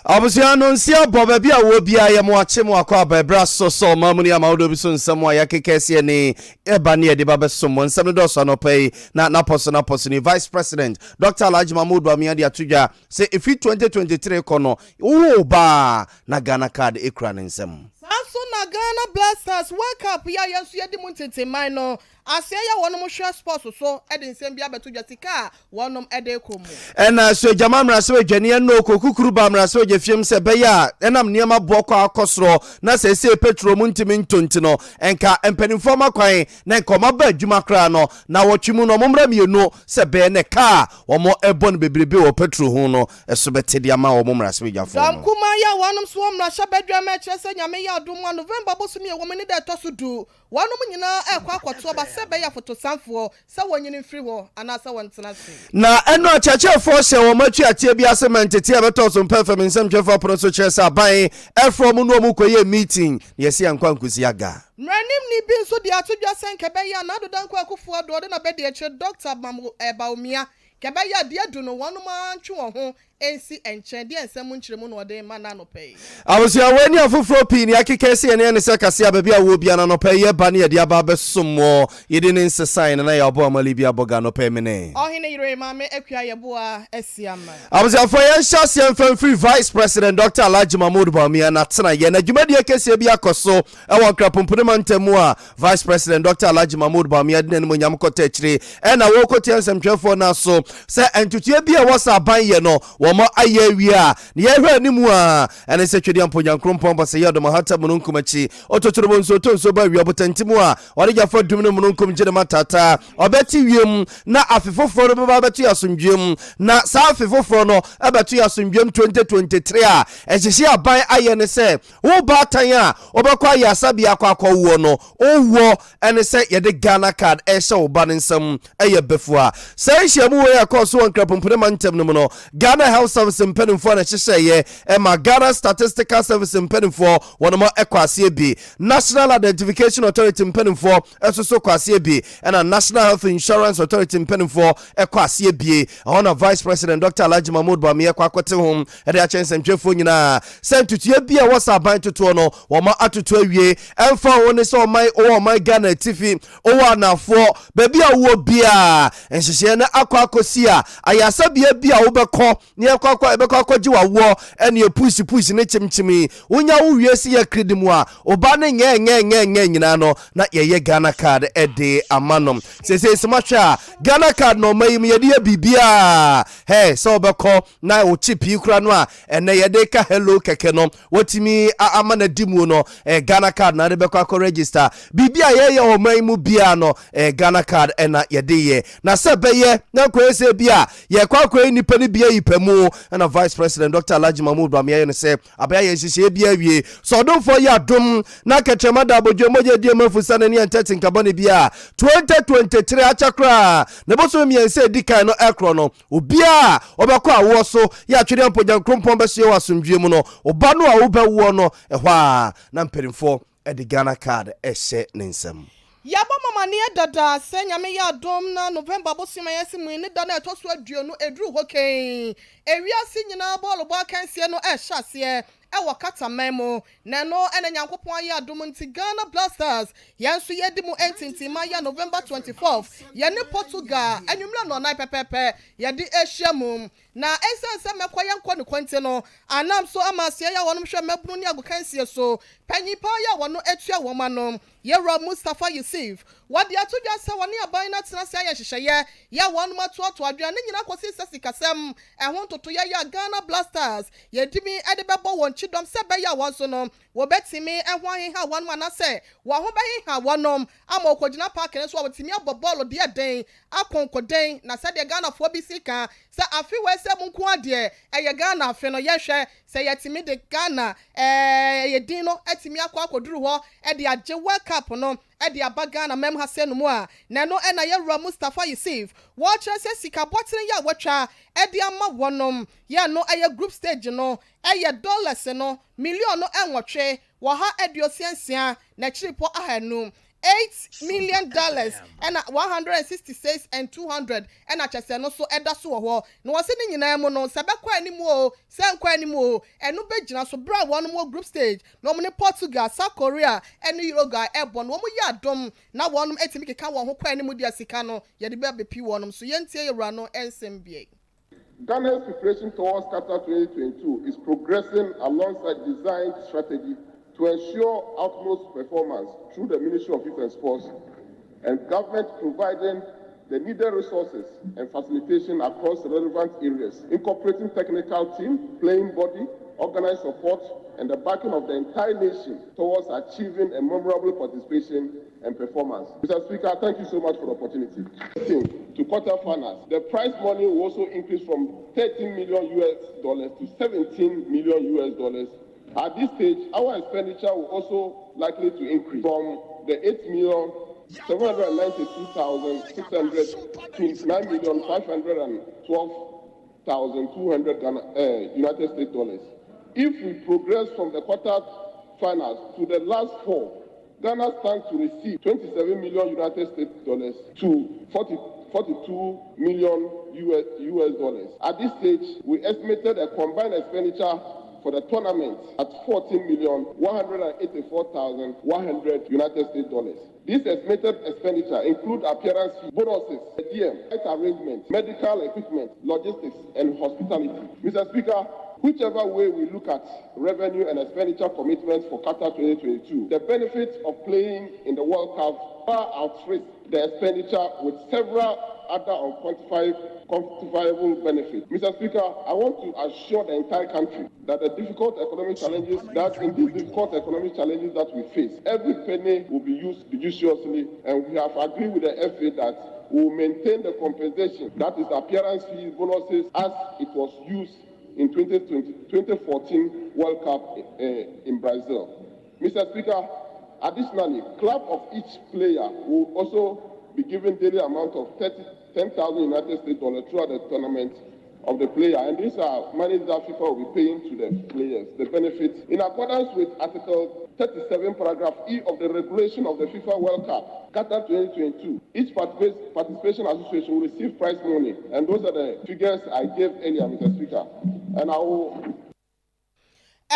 Abusiano nsia bobe bia wo bia ye mo ache mo akwa babra so mamuni amawdo bi so nsam wa yakekese ne eba ne de babeso mo nsam do so no pay na poso ni Vice President Dr. Alhaji Mahmood Bawumia de atudwa say if 2023 kono wo ba na Ghana card ekra ne nsam so na Ghana Blasters wake up ya yesu yedi muntete man no ase ya wonom hwe sports so ede nsem bia beto dwatika wonom ede komu ena so jama mrase wadwane no kokukuru ba mrase wajefiem se beya enam niema boko akosro na se petrol muntimi ntonti no enka empanimfo makwan na nkoma ba adwuma kra no na wotwimu no momra mienu se be ne ka womo ebon bebrebe wo petrol hu no eso betede ama wo mrase wajafo no kuma ya wonom so mrase bedwa ma kyerese nyame ya adom November bosumi wo meni da to so du wonom nyina ekwa akoto ba se be ya fotosanfo se wonyini free wo anasa wontenase na eno achachefo se wo matwi atie bia se mentete abeto so mpefem nsem twefo pro so kyerese aban efro mu no mu koye meeting yesi ankwankusi aga Mranim ni bi nso di atudwa senke be ya na dodan kwa akufu ado de na be de eche Dr. Bawumia kebe ya de adu no wonoma ntwe wo ho ensi enchen de ensem nkyeremu no de ma na no pay abusia weni afufro pi ni akekese ne se kase ababi awo bia na no pay ye ba ne de aba besomo yede ne nsesan na ya bo amali bia boga no pay mene ohine yire ma me akua ye bo a asiama abusia for ye nhyase emfam free Vice President Dr. Alhaji Mahmood Bawumia na tena ye na dwumadi akese bia koso e won krapompune ntemu a Vice President Dr. Alhaji Mahmood Bawumia de ne monyam kota akire e na wo kotia nsemtwefo na so se entutue bia wasa ban ye no womo aye wia ne yehwe animu a ene se twedi amponya nkrompon ba se yedo mahata mununkum achi ototorobo nso tonso ba wi obotantimu a wore jafo dumne mununkum gide matata obeti wiem na afefoforo be ba betu asomdwem na sa afefoforo no abetu asomdwem 2023 a ehihye aban aye ne se wo batan a obekwa aye asabi akwa wo no owo ene se yede Ghana card ehye wo ba nsam eye befua se hyiamu we akoso wonkrapompene mantem no no Ghana Health Service mpenimfo na hyehye ma Ghana Statistical Service mpenimfo wonoma ekwase bi National Identification Authority mpenimfo esoso kwase bi na National Health Insurance Authority mpenimfo ekwase bi ona Vice President Dr. Alhaji Mahmood Bawumia kwakote hom ede a chense ntwefo nyina sentutie bi a wasa ban toto no woma atoto awie emfa woni so my Ghana TV o anafo baby a wo bia enhyehye na akwakosi a ayasa bia bia wo beko ne ekwa ji wawo ene push ne chimchimi wonya wo wiesi ya kredimu a oba ne nye nyina no na ye Ghana card ede amanom sese smatcha Ghana card no mayim ye de bibia hey so beko na wo chipi kura no a ene ye de ka hello keke no wotimi amana dimu no Ghana card na de beko register bibia ye o mayimu bia no Ghana card ena ye de ye na se beye na kwese bia ye kwa nipa ni bia yipemu na Vice President Dr. Alhaji Mahmood Bawumia ne se abaya ye hihye bia wie so don for ya dum na ketrema da bodwomoje die mafusa ne entete nkabone bia 2023 achakra ne boso mi ense dikan no ekro no obia obekọ awo so ya twede ampoja nkrompon be so wasomdwe mu no oba no a wo bewo no ehwa na mperimfo edi Ghana card ehye ne nsam Yaba mama ne dada se nyame ya dom na November bosima yesi mu ni da na etoso aduonu edru hoken ewiase nyina ball bo akansie no ehhyase ewo kata memo na no ene nyankopon ya dom nti Ghana Blasters yanso yedi mu entinti ma ya November 24th ye ne Portugal anwumla no na pepepe ye di ehyiamu na esense mekoye nkɔ ne kwante no anam so amasia ya wonom hwɛ mabunu ne agokansie so panyipa ya wono atua womanom Yera Mustafa Yusuf wadi atudwa se woni aban na tena se ayehyehyeye ya wonom atoato adwa ne nyina kwasi sesi kasem ehon toto ya Ghana Blasters yedimi ede bebo won chidom se be ya wonso no wo betimi ehon aheha wonom anase wo ho be ha wonom ama okogina park ne so wotimi abobolo de den akonkoden na se de Ghana fo bi sika se afi we se munku ade eye Ghana afi no yehwe se yetimi de Ghana yedin no etimi akoduru ho e de agye world cup no e de abaga mem ha se no mu a na no e na Yera Mustafa Yusuf watch se sika botin ya watcha e de ama wonom ya no e group stage no e dollars no million no enwotwe wo ha ediosiansia na chiripo ahanu $8 million and 166 and 200 and I just no so eda so ho no was ni nyina mu no sebekwa animu o senkwa animu enu begina so bra one more group stage no mo Portugal, South Korea and Uruguay airborne wo mo ya dom na wonum etimi keka won ho kwa animu dia sika no ye de be pi wonum so yentie yewra no ensembie. Ghana's preparation towards Qatar 2022 is progressing alongside design strategy to ensure utmost performance through the Ministry of Youth and Sports and government providing the needed resources and facilitation across relevant areas, incorporating technical team, playing body, organized support, and the backing of the entire nation towards achieving a memorable participation and performance. Mr. Speaker, thank you so much for the opportunity. To quarterfinals, the prize money will also increase from $13 million to $17 million. At this stage, our expenditure will also likely to increase from the $8,792,600 to $9,512,200 United States dollars. If we progress from the quarterfinals to the last four, Ghana stands to receive $27 million United States dollars to $42 million US dollars. At this stage, we estimated a combined expenditure for the tournament at $14,184,100 United States dollars. This estimated expenditure include appearance fee, bonuses, DM, arrangement, medical equipment, logistics, and hospitality. Mr. Speaker, whichever way we look at revenue and expenditure commitments for Qatar 2022, the benefits of playing in the World Cup far outweigh the expenditure with several other unquantifiable benefits. Mr. Speaker, I want to assure the entire country that in these difficult economic challenges that we face, every penny will be used judiciously, and we have agreed with the FA that we will maintain the compensation, that is appearance fees, bonuses, as it was used in 2014 World Cup in Brazil. Mr. Speaker, additionally, club of each player will also be given daily amount of $10,000 United States dollars throughout the tournament of the player, and these are money that FIFA will be paying to the players. The benefits, in accordance with Article 37, Paragraph E of the regulation of the FIFA World Cup, Qatar 2022, each participation association will receive prize money, and those are the figures I gave earlier, Mr. Speaker. And I will.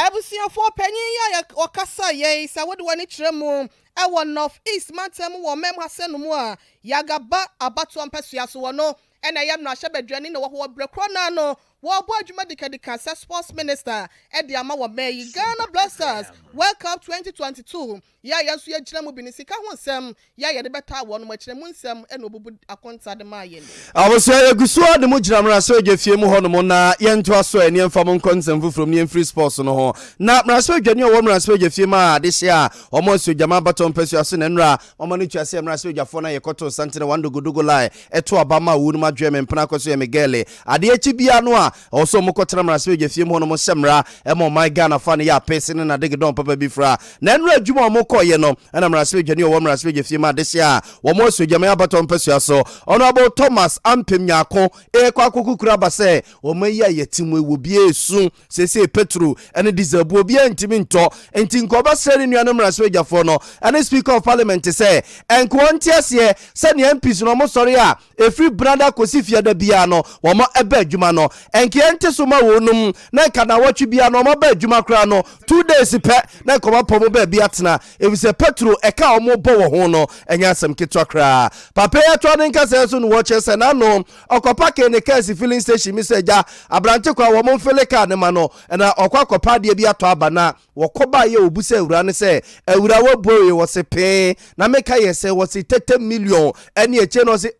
Ebusiafo panyin ya wakasa ye sa wode wani kiremu ewo north east mantem wo mem hasenu mu a yagaba abato ampasua so wono ena yam na hyebadwani na wo brekro na no wo bo adwuma dikadika sports minister edi ama wo meyi Ghana Blasters World Cup 2022 ya yaso ya giremu bi ni sika ho nsem ya de beta wo no ma kiremu nsem ena obubu akonta de ma ye ni abosia ya gusua de mu giramra so odwafie mu ho no mo na ye nto aso ani emfa mo nkonsem fufrom ni free sports no ho na mraso odwani o mraso odwafie ma de hia o mo so jama baton pesu ase na nra o mo no twase mraso odwafo na ye koto santene wando godogo lai eto abama wu no madwe me mpena kwaso ye megele ade echi bia no a also mo kotena mraso odwafie mu ho no mo semra e mo my Ghana fan ya pese na de gedon papa bi fra na nra adwuma o mo koye no na mraso odwani o mraso odwafie ma de hia o mo so jama baton pesu aso honorable Thomas Ampem Nyako kwa akokukura base o mayi ayetimu ewo bi esu sese Petro ene dizabu obi antimi nto enti nkoba sere nuanom mraso odwafo no ene speaker of parliament say enko ntiase se ne MPs no mo sori a efri brother kosifia da bia no wo mo eba adwuma no enke ente so ma wonum na kana watwe bia no mo ba adwuma kra no 2 days pe na koba pomo ba bia tena ebise Petro eka o mo bo wo ho no enya asem ketwa kra papa ya twa nka se so no watche se na no okopa ke ne kasi filling station mi se ja abrante kwa wo mo fele ka ne ma no na okwa kopa de bia to aba na wokoba ye obusa ewura ne se ewura wo boye wo se pe na meka ye se wo se 30 million ene eche no se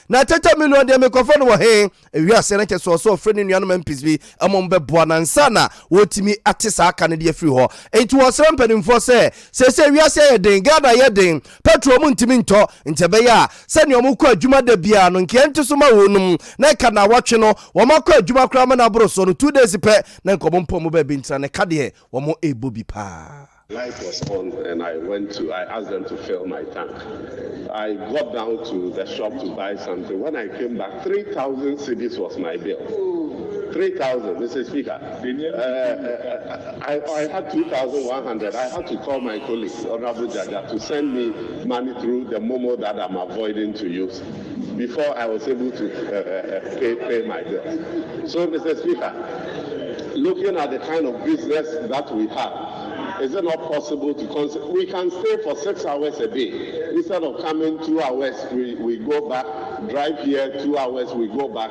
na 30 million de me kofo no wo he ewi ase na ke so ofre ne nuanom MPs bi amom be boa na nsa na wotimi atisa aka ne de afiri ho enti wo sere mpanimfo se ewi ase ye den Ghana ye den Petro mu ntimi nto ntebe ya se ne omu kwa adwuma da bia no nke enti so ma wonum na ka na watwe no wo makwa adwuma kra ma na boro so no 2 days pe na nkomo mpom ba bi ntra ne ka de wo mo ebobi pa. Light was on and I asked them to fill my tank. I got down to the shop to buy something. When I came back, 3,000 cedis was my bill. 3,000, Mr. Speaker. I had 2,100. I had to call my colleague, Honorable Jaja, to send me money through the Momo that I'm avoiding to use before I was able to pay my bills. So, Mr. Speaker, looking at the kind of business that we have, is it not possible to we can stay for 6 hours a day instead of coming 2 hours, we go back, drive here 2 hours, we go back.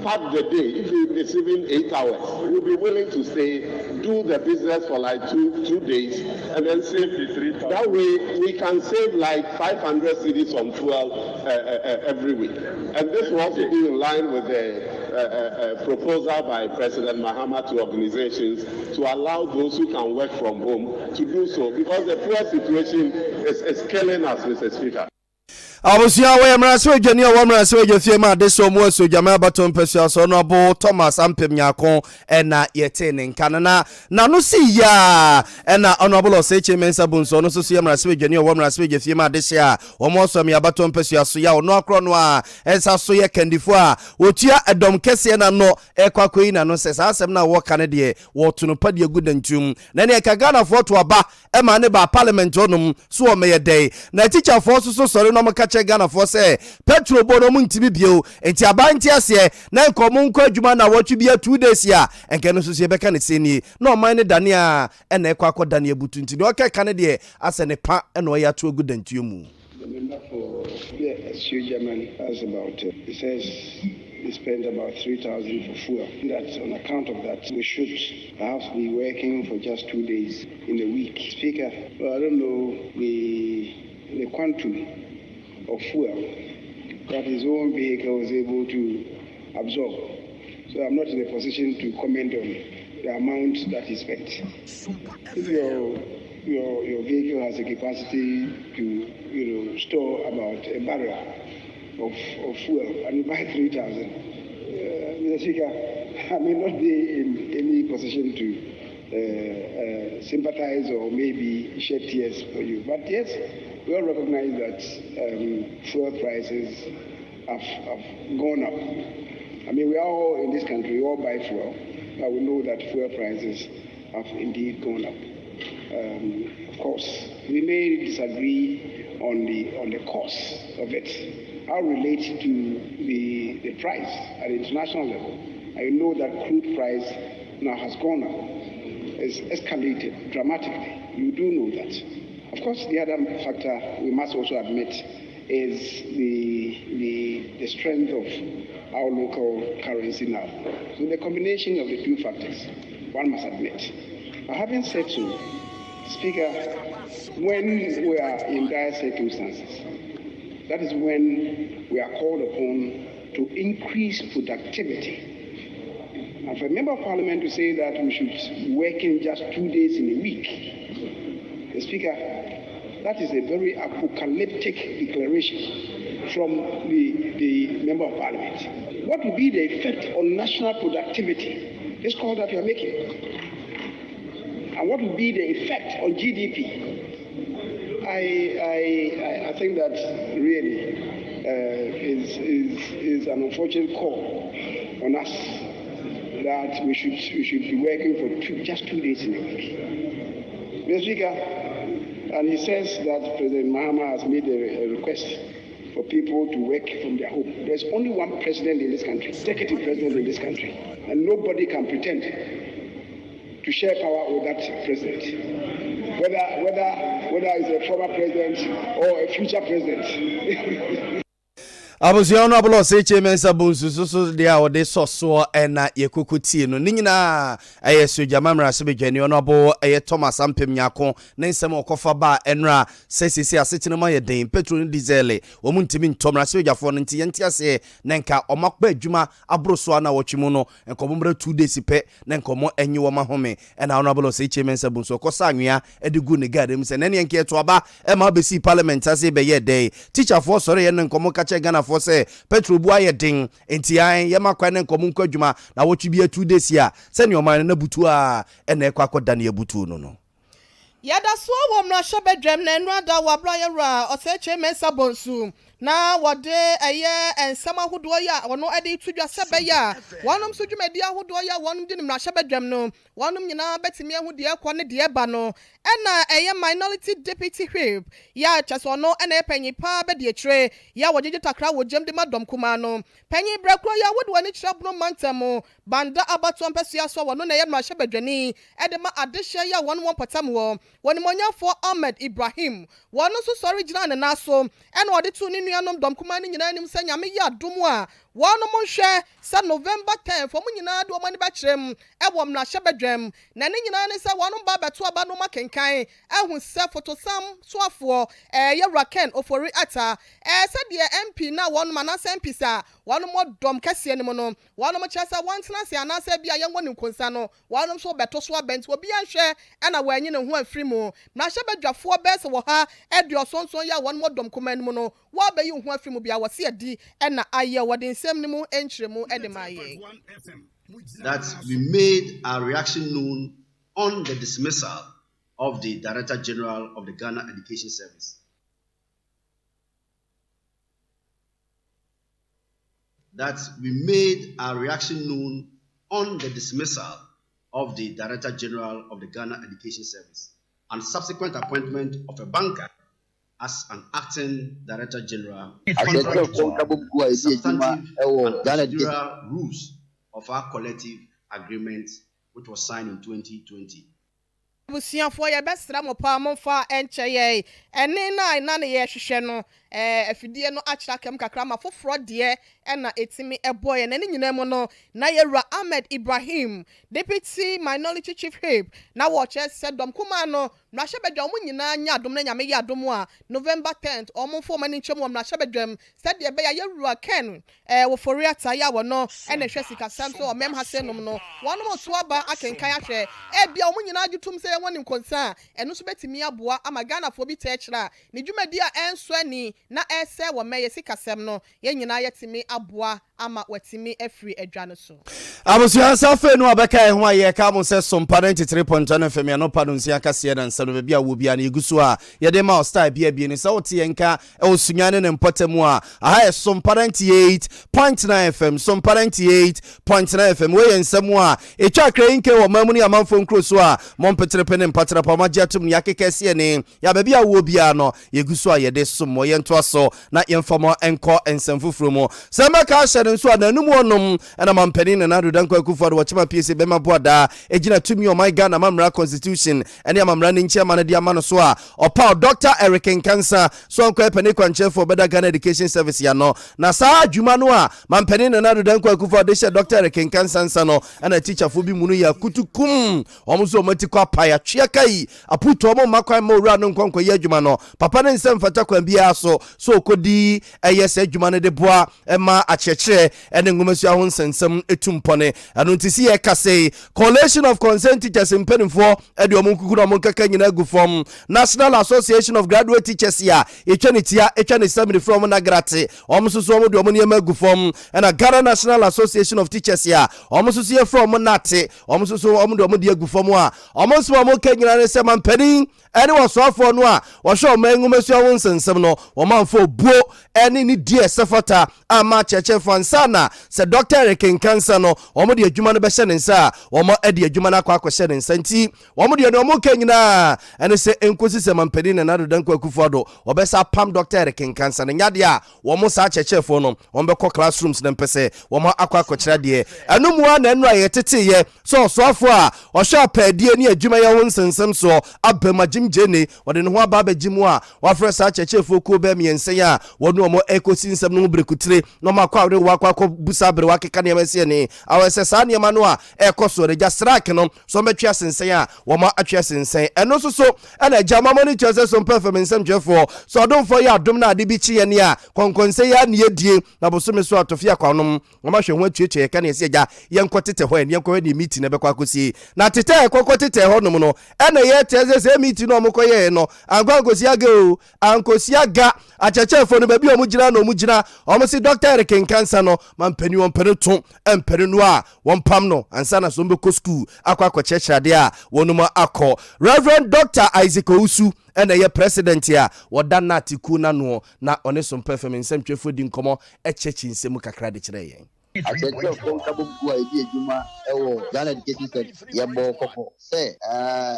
Part the day, if it's even 8 hours, we'll be willing to stay, do the business for like two days, and then save the 3,000. That way, we can save like 500 cedis on fuel every week. And this will also be in line with the proposal by President Mahama to organizations to allow those who can work from home to do so, because the poor situation is killing us, Mr. Speaker. Abusia we mrase odwani o mrase odwafie ma de so mu so jama baton pesua so no bo Thomas Ampem Nyakon ena yete ne nkana na no si ya ena honorable Oseche Mensa Bunso no so so mrase odwani o mrase odwafie ma de sia o mo so me baton pesua so ya no akro no a ensa so ye kandifo a otua edom kese na no ekwakoyi na no se sa asem na wo kane de wo to no pade agudantum na ne ka Ghana fo to aba e ma ne ba parliament onum so o me ye dey na teacher fo so sori no Ghana for say petrol bono mu ntimi bio enti abanti ase na nkomo nko adwuma na watchu bia 2 days ya enke no so se beka ne seni na o man ne dane a na ekwa akoda ne abutu nti no ka ne de ase ne pa na o ya to agudantuo mu. The member for German has about he says he spent about 3,000 for fuel. That on account of that, we should perhaps be working for just 2 days in a week. Speaker, well, I don't know the quantum of fuel that his own vehicle was able to absorb. So I'm not in a position to comment on the amount that he spent. If your vehicle has a capacity to store about a barrel of fuel and you buy 3,000, Mr. Speaker, I may not be in any position to sympathize or maybe shed tears for you. But yes, we all recognize that fuel prices have gone up. I mean, we are all in this country, we all buy fuel, but we know that fuel prices have indeed gone up. Of course, we may disagree on the cost of it. I'll relate to the price at the international level. I know that crude price now has gone up. It's escalated dramatically. You do know that. Of course, the other factor we must also admit is the strength of our local currency now. So the combination of the two factors, one must admit. But having said so, Speaker, when we are in dire circumstances, that is when we are called upon to increase productivity. And for a member of parliament to say that we should work in just 2 days in a week, the Speaker, that is a very apocalyptic declaration from the member of parliament. What will be the effect on national productivity, this call that you are making? And what will be the effect on GDP? I think that really is an unfortunate call on us that we should be working for just 2 days in a week. Mr. Speaker, and he says that President Mahama has made a request for people to work from their home. There's only one president in this country, executive president in this country, and nobody can pretend to share power with that president, whether it's a former president or a future president. Abusia no abolo Oseche Mensa Bunso so dia ode soso na yekukutie no nyina ayeso jamamra se bedwani ono abo Thomas Ampem Nyakon na nsem okofa ba enra sesisi asetene ma ye den petrol diesel wo muntimi ntomra se bedwafo no nti yenti ase na nka omakpa adwuma abroso na wotwemu no nkomomra 2 days pe na nkomo enyi wo mahome na ono abolo Oseche Mensa Bunso kosa anwea edigu ne gadem se na ne nke to aba e ma besi parliament ase be ye dey teacher for sori ye nkomo kache Ghana for say petrol bu aye ding enti an ye makwa ne nkomo nkwadwuma na wotwi bia 2 days ya se ne oman na butu a na ekwa akoda ne butu no yada so wo mra shobe dwem na enrada wa bra ye ra Oseche Mensa Bunso na wode eye ensama hodo ya wono ade tudwa sebe ya wonom so dwumadi ahodo ya wonom de nimra hyebedwam no wonom nyina betimi ahu de ekọ ne de eba no ena eye minority deputy whip ya chaso no ena epanyi pa be de kire ya wojeje takra wojam de madom kuma no panyi brakro ya wode wani kyerabno mantamo banda abato mpesua so wono na ye nimra hyebedwani ede ma adehye ya wonom potam wo wonim onyafo Ahmed Ibrahim wono so sorry gina ne naso ena wode tu ni nuanom dom kuma ni nyina nim sanya me ya dom a wonom hwe sa November 10 fo mu nyina de omani ba kyerem ebo mna hyebedwam na ne nyina ne sa wonom ba beto aba no makenkan ehun se photosam soafo ye Raken ofori ata se de MP na wonom anasa MP sa wonom dom kase ne mo no wonom kyeresa wantena se anasa bia ye ngoni nkonsa no wonom so beto so abent obi ahwe ena wanyi ne ho afiri mu na hyebedwafo bese wo ha edio sonson ya wonom dom kuma ne mo no wo ba yi ho afiri mu bia wo se adi ena aye wode nsem ne mu enkyere mu edemaye. That we made our reaction known on the dismissal of the Director General of the Ghana Education Service. That we made our reaction known on the dismissal of the Director General of the Ghana Education Service and subsequent appointment of a banker as an acting Director General substantive and procedural rules of our collective agreement, which was signed in 2020. Busianfo ye besra mo pa mo fa encheye ene na ye hwehwe no afidie no akira kem kakra ma foforo de na etimi eboye na ne nyina mu no na yewura Ahmed Ibrahim deputy minority chief whip na wo che sedom kuma no na hyebedwam nyina nya adom na nyame ye adom a November 10th omfo mani nchemu na hyebedwam said ye be ya yewura Ken wo foriata ya wo no na hwe sika samso o mem hasenum no wono mo to aba akenkan ahwe bia nyina ajutum se woni nkonsa eno so betimi aboa ama Ghana fo bi te kyera ne dwumadi a enso ani na ese wo meye sikasem no ye nyina yetimi aboa ama watimi afri adwane so abusuan safe no abeka ho aye ka mo se Sompa 93.1 FM ya no padonsia kase na nsa no bia wo bia na eguso a ye de ma style bia bia ni se wote yenka e osunyane ne mpotemu a aha Sompa 98.9 FM Sompa 98.9 FM we yensemu a etwa krenke wo mamuni amanfo nkroso a mompetre ne mpatra pa magye atum ne yakekese ne ya ba bia wo bia no yeguso a ye de som ye nto aso na yemfamo enko ensamfufuro mu sama ka nso ananum onom na mampani na nado danko akufo do chima pc be maboada ejina tumi o my Ghana mamra constitution ene mamra ne nche amana dia mano so a opa Dr. Eric Nkansa so anko epani kwanche for better Ghana education service ya no na saa adwuma no a mampani na nado danko akufo de she Dr. Eric Nkansa nsa no na teacher fo bi munu ya kutukum omuso matiko apaya twia kai aputo mo makwan mo wura no nkonko ye adwuma no papa ne nsem fata kwan bia so okodi eyese adwuma ne de boa ema acheche ene ngumesu ahon sensem etumpone anu ntisi ye kase coalition of concerned teachers impenfo ede omunkukuru omunkaka nyina gufom National Association of Graduate Teachers ya etwane summit from nagrate omsusu omu de omuniema gufom na Ghana National Association of Teachers ya omsusu ye from nate omsusu omu de omudi gufom a omsusu omunkaka nyina ne se mampani ene wasofo no a wo hwe omangumesu ahon sensem no omanfo buo ene ni die sefata ama cheche fansana se Dr. Eric Nkansa no omo de adwuma no be hye ne nsa omo ade adwuma na akwa hye ne nsa nti omo de no omo kanyina ene se enkosi se mampani na nado danko akufodo obesa pam Dr. Eric Nkansa ne nyade a omo sa chechefo no omo be ko classrooms ne mpese omo akwa kyera de enumwa na enu ayetete ye so soafo a ohwe apadie ne adwuma ye won sensem so abamagim jene wode ne ho aba bagimu a wafre sa chechefo ko be miensen a wono omo ekosi nsem no brekutire no makwa wakwa busa bre wakeka ne yamase ne awese sa ne ma no a ekoso reja strike no so metwa sensen a wo ma atwa sensen eno so na jama moni chose so perform nsem dwefo so odonfo ya adom na ade bi chi ye ne a konkonse ya ne yedie na bosome so atofia kwanom wo ma hwe ho atueche ye ka ne se ja ye nkotete ho ne yenkɔ ne meeting ne bekwa kosi na tete ekokotete ho no mu no ena ye teze se meeting no omokoye no ankosiaga o ankosiaga achechefo no babi omugina no omugina omosi Dr. Eric Nkansa no mampani wompere to empere no a wompam no ansa na so mbeko school akwa chechade a wonuma akọ Reverend Dr. Isaac Owusu ena ye president ya woda na atiku na no na one Sompa FM nsem twefo di nkomo echechi nsem kakra de kire yen Asante from Kabumbu idea Juma ewo Ghana Education Service yebo koko say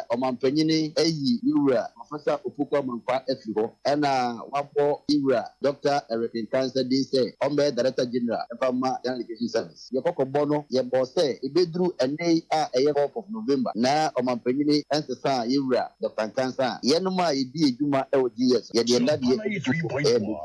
omampanyini eyi Ira Professor Opukwa Mankwa Efiro ena wabo Ira Dr. Eric Nkansa dey say ombe Director General Ghana Education Service yekoko bono yebo say ibedru ene a eye of November na omampanyini ensesa Ira Dr. Nkansa yenuma idea Juma ewo GS yede ndade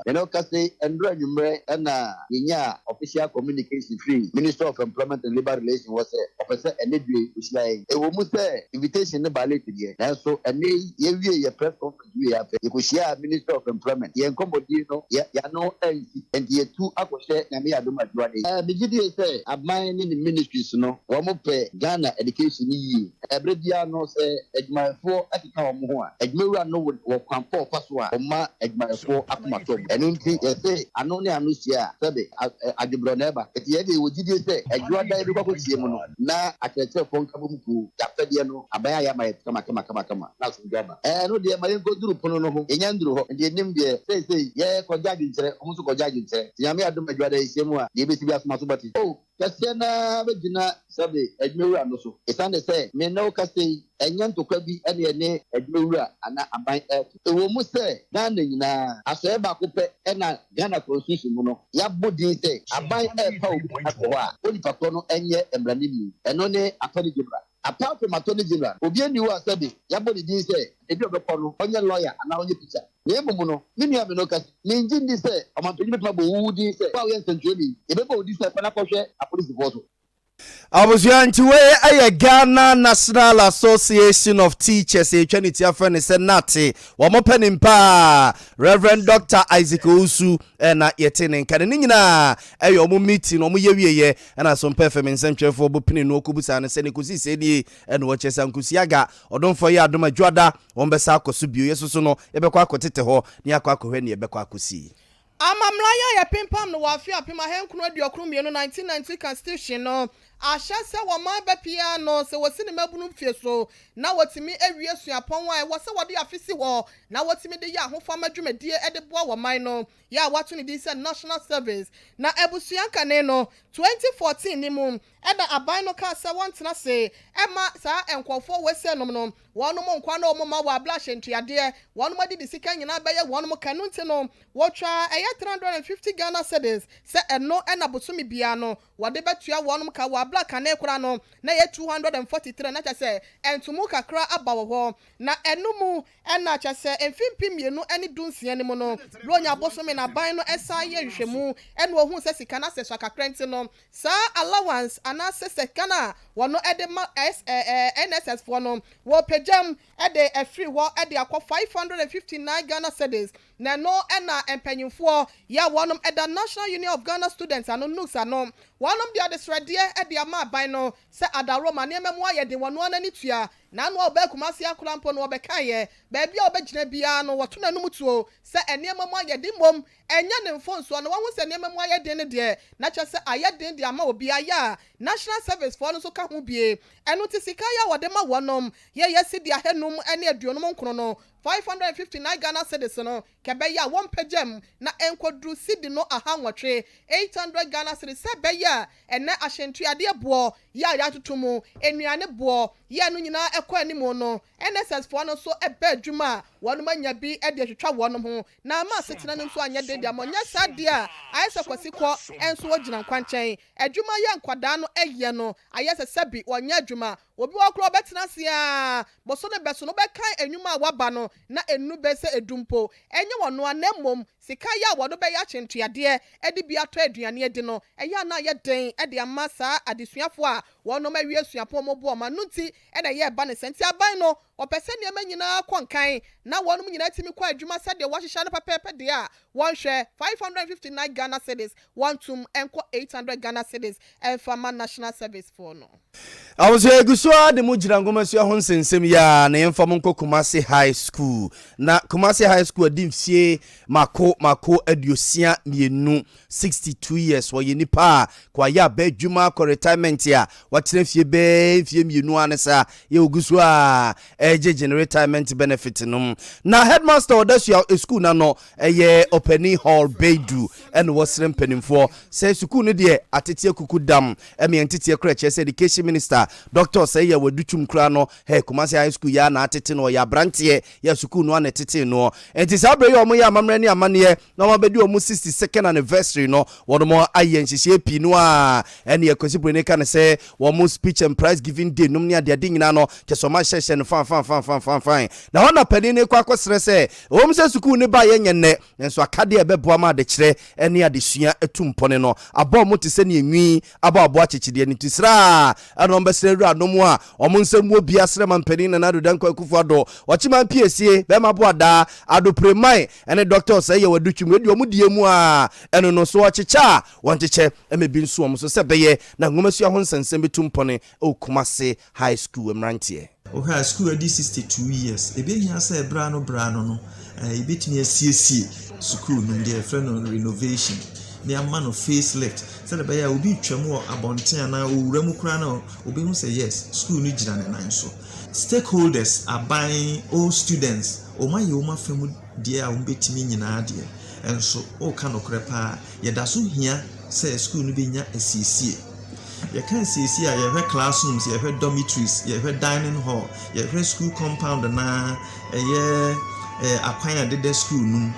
eno kase endro nyumre ena yenya official communication free Minister of Employment and Labor Relations was a officer and Ushai. A woman say invitation the ballet again. And so a ye press conference we have you share Minister of Employment. Ye Combodino, ya no and ye two Akoshe and me Aduma Dwadi. The GDA say a mine in the ministries no one more pay Ghana education ye. Every dia no say my 4 at the time more. Admira no would walk on 4 Paswa or ma at my 4 Akmato. And in say I know Anusia Sabe at the Broneba. Yede wojide se adwada ebe kwako tie mu no na akete fon kabumku yapede no abaya ya mai kama na so dwaba no de ma yenko duru pono no ho enya nduru ho de nim de sei ye ko jagi nkyere omuso ko jagi nkyere nyame adom adwada isiemu a de besi bi asoma so bati kase na begina sabe adwura no so isande se me no kase enya ntokwa bi ene adwura ana aban ewo mu se na nyina aso e ba ko pe na Ghana constitution mu no ya bodi se aban pa akwa oni pato no enye emranimi eno ne attorney general apart from attorney general obi eni wa sabe ya bodi din se ebi obekọ no onye lawyer ana onye teacher na emumu no mini ame no kasi ni njindi se omanpanyi betuma bo wudi se wa we nsentweli ebebo odi se pana kọhwe apolice force Abuzuanti we aye Ghana National Association of Teachers etwaniti afene se nate wo mopenim pa Reverend Dr. Isaac Owusu na yetene nkane ni nyina aye omo meeting omo yewieye na Sompa FM nsentwefo bopini no okubusa ne se ne kusi se die na wo chesa nkusiaga odonfo ye adoma dwada wo mbesa akoso bio yesusu no yebekọ akotete ho ni akọ akohwe ne yebekọ akosi Amamlaya ya pimpam no wafia pima henkunu adiokru mienu 1990 constitution no ahya se wo man ba pia no se wosi ne mabunu mfie so na wotimi ewie suapon wa wo se wode afisi wo na wotimi de ya ahofama dwumadie ede boa wo man no ya watu ne di se national service na ebusuanka ne no 2014 ni mu eda aban no ka se wontena se ema sa enkofo wese nom no wonom nkwa na omoma wa ablashe ntuade wonom adi di sika nyina beye wonom kanu nti no wotwa 350 Ghana cedis se eno ena bosumi bia no wode betua wonom ka wa black ane kura no na ye 243 na cha se entumu kakra abawo ho na enumu ena cha se emfimpi mienu eni dunsia ni mu no ronya bosumi na ban no esa ye hwehwemu eno ohun se sika na se so kakra nti no sa allowance ana se sekana wono ede ma NSS for no wo pejam ede free wo ede akọ 559 Ghana cedis na no ena empanyimfo ya wonom eda National Union of Ghana Students ano nux ano wonom dia de sredie ede ama ban no se adaroma ne memwa ye de wono anani tua na no obakumasi akura mpo no obekaye ba bia obegina bia no woto na numutuo se ene memwa ye de mom enya ne mfonso no wo se ene memwa ye de ne de na che se ayeden de ama obi aya national service for no so ka ho bie eno ti sika ya wode ma wonom ye yesi dia henum ene aduonom nkono no 559 Ghana cedis no kebeya won pagem na enkodru sidi no ahanwotwe 800 Ghana cedis se beya ene ahyentuade bo ya tutumu enuane bo ya no nyina ekọ animu no NSS for no so ebe adwuma wonum anya bi e de twetwa wonum ho na ma setena no so anya de amonya sade a ayese kwasikọ enso wogina nkwanchen adwuma ya nkwada no eye no ayese sebi wonya adwuma obi wakro betena se a boso ne beso no bekan enwuma waba no na enu bese edumpo enye wono anemom sika ya wodo be ya chentuade edi bia to aduane edi no eya na ye den edi amasa adesuafo a wono ma wie suapo mobo ma nunti e na ye ba ne senti aban no opese nneema nyina kwankan na wonum nyina timi kwa adwuma sade wahyehyɛ no pepepe de a one share 559 Ghana cedis, one tum enko 800 Ghana cedis Fama National Service for no. Awuso egusua de mu gira ngoma so ho nsensem ya na yemfa mo nko Kumasi High School. Na Kumasi High School adimfie mako aduosia mienu 62 years wo ye nipa kwa ya ba adwuma ko retirement ya watena fie be fie mienu anesa ye ogusua eje retirement benefit no. Na headmaster odasua school na no eye opening hall bedu and wasrem penimfo say school no de atete akuku dam eme entete kra che education minister Doctor say ya wadutum kra no he Kumasi High School ya na atete no ya brantie ya school no anetete no enti sabre yo mo ya amamre ne amane na ma bedi o mu 62nd anniversary no wono mo aye nhihye pi no a ene yakosibro ne kan say wo mo speech and prize giving day num ne ade nyina no che so ma hyehye no fan na wana pani ne kwa kwesere say wo mo say school ne ba ye nyenne enso akade e beboa ma de kire ene adesua etumpone no abo mo te se ne enwi abo achechide ne tisra ano mbesere anomu a omo nsemu obi asre mampani na nado dan kwakufu ado ochima piesie be mabo ada ado premai ene doctor say ye wadutwum edi omu die mu a eno no so ochecha woncheche emebi nso omo so se beye na ngomasu ho nsensem betumpone o Kumasi High School emrantie high school edi 62 years ebe hia say brano no ebetimi asiesie school no dey friend renovation they are man of facelift said the buyer will be twemu abonten na owuramu kura na obi hu say yes school no gira ne nan so stakeholders are buying all students o ma ye o ma fam die a umbetimi nyina de enso o ka no krepa ye da so hia say school no be nya asiesie ye can see a ye have classrooms, ye have dormitories, ye have dining hall, ye have school compound na akwanya de school no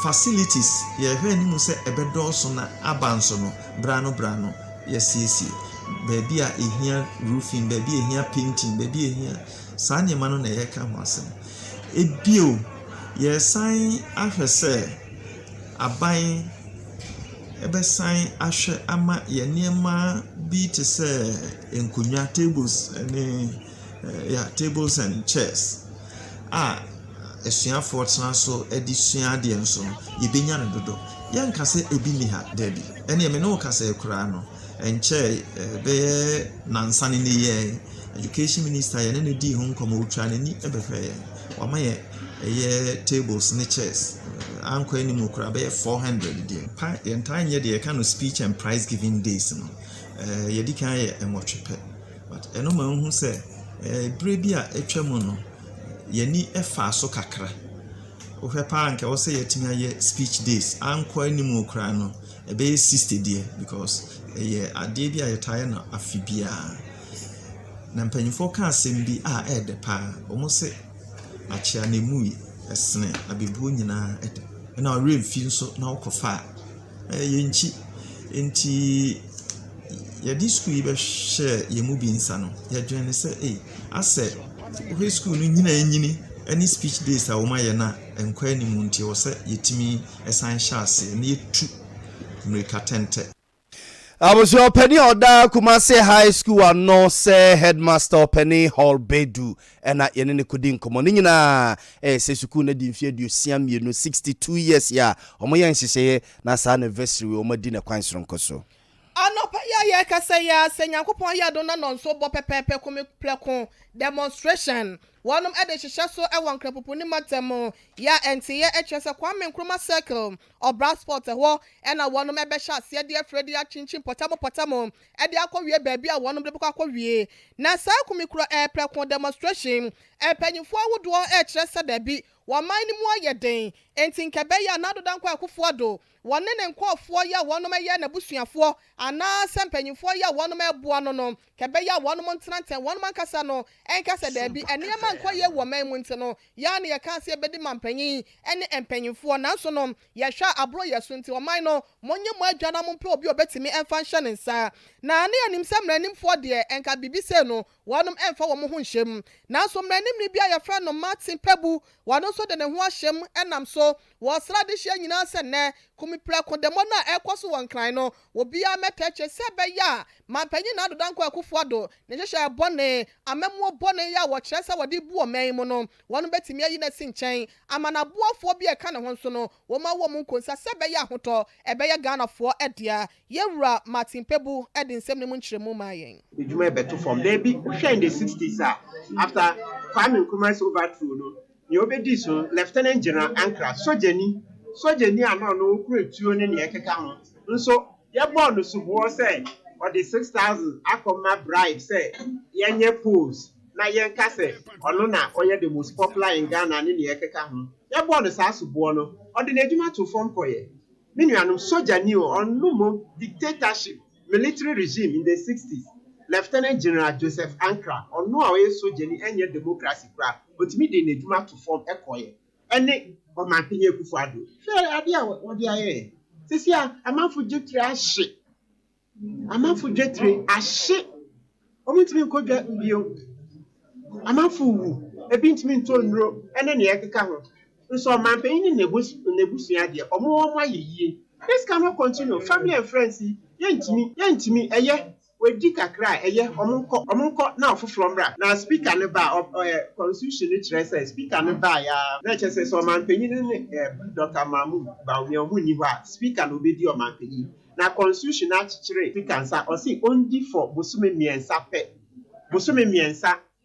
facilities ye have ni mu say ebedoso na abanso no brano ye see baby a ehia roofing, baby ehia painting, baby ehia sanye mano na ye ka ho asem ebio ye sign ahwese aban ebe sign ahwe ama ye niema bi te say enkunya tables tables and chairs esua fortuna so edisua de enso ye benya no dodo ye nka se ebi ni ha debi ene me no ka se kura no enche be nansane ne ye education minister ye ne di ho nkomo utwa ne ni ebehwe ye wama ye tables ne chairs anko ani mu kura be 400 de pa ye ntanye de ka no speech and prize giving days no ye di kan ye enwotwepe but eno ma hu se brebi a etwam no yani efa so kakra ohwepa anke wo se yetimi aye speech days anko ani mu kura no ebe 60 de because ye ade bi a yetaye na afibia na mpanyifo ka asem bi ede pa omo se achia na mu esne abebu nyina ede na refi nso na okofa ye enti ye di school be share ye mu bi nsa no ye dwene se ase high school no nyina any speech days a woma ye na enkwa ni mu nti wo se yetimi esan hyase na yetu mrika tente Abuso Penny Oda Kumasi High School ano se headmaster Penny Hall Bedu ena yene ne kudi nkomo ni nyina se suku na di mfie du siam ye no 62 years ya omo yan hyehyeye na sa anniversary omo di na kwan soronko so Anopa ya kasa ya senyankopon ya do na nonso bo pepepe komi pleko demonstration wanum ede hyehyɛ so ɛwɔ nkrapopo ni matem ya entiye echese Kwame Nkrumah circle or Bradsport ho ɛna wanum ɛbɛhyɛ ase de afredi achinchin potamo ɛde akɔwie baabi a wanum de bɛkɔ akɔwie na saa komikro pleko demonstration panyimfo awodo ɛkyerɛ da bi waman ni mu ayɛden enti nkɛbɛyɛ na do dankɔ akufo ado wɔne ne nkɔfoɔ ya wanum ɛyɛ na busuafoɔ ana sempanyimfo ya wanum ɛboa no kɛbɛyɛ wanum ntenanten wanum ankasa no ɛnkasa da bi ɛnema nkɔyɛ wɔ man mu ntino ya ne yɛka ase bɛdi mampanyin ɛne empanyimfoɔ nanso no yɛhwɛ abro yɛso nti wɔman no monye mo adwana mo mpe obi obetimi ɛmfa nhyɛ ne nsa na ne anim sɛ mranimfoɔ de ɛnka bibise no wɔnom ɛmfa wɔn ho nhyɛm nanso mmerenim ni bi a yɛfrɛ no Martin Pebu wɔno nso de ne ho ahyɛm ɛnam so wɔsra de hyɛ nyinaa sɛ nnɛ kumipira kodɛmɔ no a ɛkɔ so wɔ nkran no obiara mɛtɛkyɛ sɛ ɛbɛyɛ a mampanyin na adodankɔ Akufo-Addo ne hyehyɛ bɔne amammuo bɔne yɛ a wɔkyerɛ sɛ wɔde bu ɔman mu no wɔn bɛtumi ayi n'asi nkyɛn amanaboafoɔ bi ɛka ne ho nso no wɔn awɔ mu nkonsa sɛ ɛbɛyɛ ahotɔ ɛbɛyɛ Ghanafoɔ ɛdea yɛwura Martin Pebu ɛde nsɛm ne mu nkyerɛmu maa yɛn. Ejuma ɛbɛto fam dɛbi wohwɛ in the 60s after Kwame Nkrumah's overthrow no ne obedi so Lieutenant General Ankara sojani a na no okura tuo ne ne ɛkeka ho nso yɛbɔ no suboɔ sɛ ɔde 6,000 akɔma bribe sɛ yɛnyɛ polls na yɛnka sɛ ɔno na ɔyɛ the most popular in Ghana ne ne ɛkeka ho yɛbɔ no saa suboɔ no ɔde n'adwuma to fam kɔyɛ me nuanom sojani ɔno mo dictatorship military regime in the 60s Lieutenant General Joseph Ankara ɔno a ɔyɛ sojani ɛnyɛ democracy kra otimi de n'adwuma to fam ɛkɔyɛ ɛne ɔmanpanyin Akufo-Addo hwɛ ade a wɔde ayɛ sisi a amanfo dwetire ahye ɔmintimi nkɔdwa bio amanfo wu ebi ntimi ntɔnro ɛne ne yɛkeka ho nso ɔmanpanyin ne nebusua deɛ ɔmo ayɛ yie this cannot continue family and friends yɛntimi ɛyɛ wedi kakra ɛyɛ ɔmo nkɔ na ɔfoforɔ mbra na speaker ne ba constitution ne kyerɛ sɛ speaker ne ba ya na kyerɛ sɛ ɔmanpanyin ne Dr. Mahmoud Bawumia ɔmo ni hɔ a speaker no obedi ɔmanpanyin na constitution na akyekyere speaker nsa ɔsi only for bosome mmiɛnsa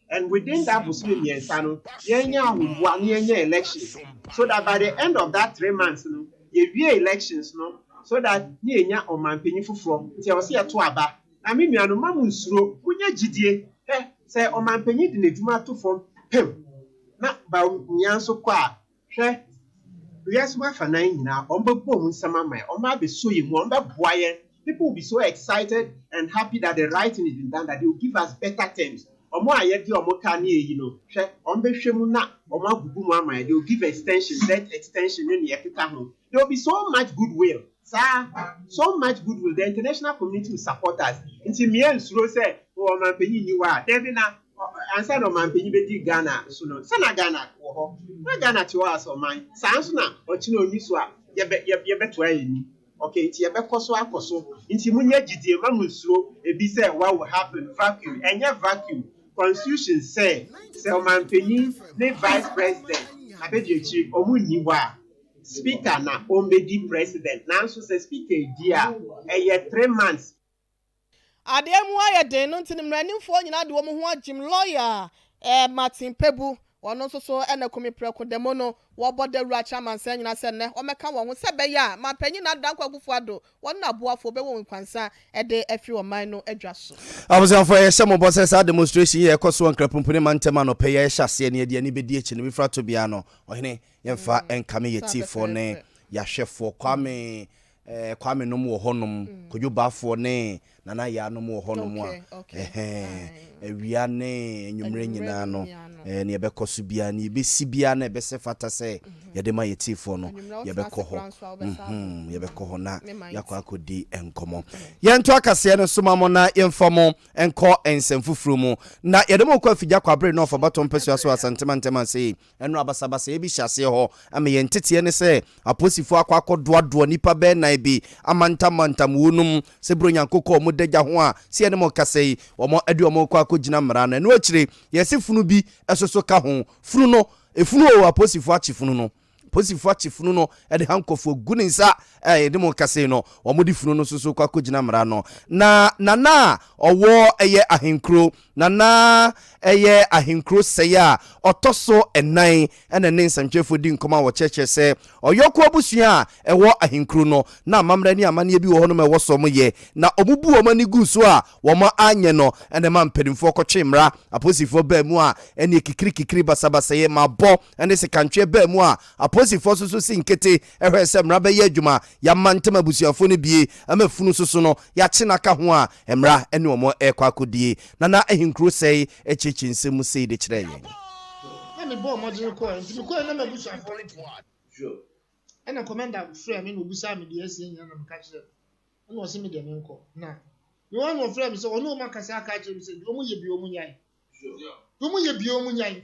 and within that bosome mmiɛnsa no yɛnya ahoboa ne yɛnya elections so that by the end of that 3 months no yɛwie elections no so that ne yɛnya ɔmanpanyin foforɔ nti ɔsi yɛto aba na me nuanom ma mu nsuro kunya gidie sɛ ɔmanpanyin de n'adwuma to fam pem na Bawumia nso kɔ a hwɛ wiase wafa nan nyinaa ɔmbɛbɔ mu nsɛm ama ɔma abɛso yɛ mu ɔmbɛboa yɛn people will be so excited and happy that the right thing is being done that they will give us better terms ɔmo a yɛde ɔmo ka ne eyi no hwɛ ɔmbɛhwɛ mu na ɔmo agugu mu ama yɛ they will give extension debt extension ne ne yɛkeka ho there will be so much goodwill so much goodwill the international community will support us nti mmea nsuro sɛ ɔmanpanyin ni wa debi na ansa na ɔmanpanyin bɛdi Ghana so no sɛ na Ghana wɔ hɔ na Ghana te hɔ asɛ ɔman saa nso na ɔkyena oni so a yɛbɛtoa yɛ ni okay nti yɛbɛkɔ so akɔ so nti munya gyidie ma mu nsuro ebi sɛ what will happen vacuum ɛnyɛ vacuum constitution sɛ ɔmanpanyin ne vice president abɛdi akyiri ɔmo ni hɔ a speaker na ombedi president nanso sɛ speaker di a ɛyɛ 3 months adeɛ mu ayɛ den no ntini mmeranimfoɔ nyinaa de wɔn ho agyim lawyer Martin Pebu ɔno nso so ɛna kumipira kodɛmɔ no wɔbɔ dawura chairman sɛ nyinaa sɛ nnɛ ɔmɛka wɔn ho sɛ bɛyɛ a mampanyin na adanko Akufo-Addo wɔn na aboafo bɛwɔ nkwansa ɛde afiri ɔman no adwa so abusanfo yɛhyɛ mo bɔ sɛ saa demonstration yɛ ɛkɔ so nkrapumpuni mantɛm ano pɛ yɛhyɛ aseɛ ne yɛde ani bɛdi akyi no bifra to bia no ɔhene yɛmfa ɛnkame yɛtifoɔ ne yɛahwɛfoɔ kwame nom wɔ hɔnom kodwobafoɔ ne nana yɛ anom wɔ hɔnom a awia ne enwumre nyinaa no ne yɛbɛkɔ so bia ne yɛbɛsi bia na yɛbɛsɛ fata sɛ yɛde ma yɛtifoɔ no yɛbɛkɔ hɔ na yɛakɔ akɔdi nkɔmmɔ yɛnto akaseɛ no soma mo na yɛmfa mo nkɔ nsɛm foforɔ mu na yɛde mo kɔ afigya kwabere na ɔfa batɔ mpɛsua so asantema ntɛma sɛ ɛno abasabasa yɛbi hyɛ aseɛ hɔ ama yɛnteteɛ ne sɛ aposifoɔ akɔ akɔdoadoa nipa bɛɛ nan bi amantamantam wonum sɛ bro nyankokɔ ɔmo dagya ho a sɛ yɛne mo kasa yi ɔmo ade ɔmo kɔ akɔgyina mmara no ɛno akyire yɛse funu bi ɛsoso ka ho funu no efunu o aposifoɔ akyi funu no posifoɔ akyi funu no ɛde hankɔfoɔ gu ne nsa yɛde mo kasa yi no ɔmo de funu no soso kɔ akɔgyina mmara no na nana ɔwɔ ɛyɛ ahenkuro nana ɛyɛ ahenkuro sɛyɛ a ɔtɔ so ɛnan ɛna ne nsɛntwɛfoɔ di nkɔmɔ a wɔkyerɛkyerɛ sɛ ɔyɔkɔ abusua a ɛwɔ ahenkuro no na amammerɛ ne amanneɛ bi wɔ hɔ no ma ɛwɔ sɔ mo yɛ na ɔmo bu wɔn ani gu so a wɔn anyɛ no ɛna ma mpanimfoɔ kɔtwe mmara aposifoɔ baa mu a ɛne kikiri basabasayɛ ma bɔ ɛne sekantwɛ baa mu a aposifoɔ soso si nkete ɛhwɛ sɛ mmara bɛyɛ adwuma yɛama ntɛm abusuafoɔ no bie ama funu soso no yɛakye naka ho a mmara ɛne wɔn ɛkɔ akɔdie nana ahenkuro sɛe ɛkyekye nsɛm sei de kyerɛ yɛn me bo mo din ko nti ko na mabusu afọ ne sure ena commander frame me no busa me de asie nyina na me ka kire na o se me de me nko na me won no frame so ono ma kasa aka kire me se o mu ye bi o mu nyai Omu ye bi omu nyai.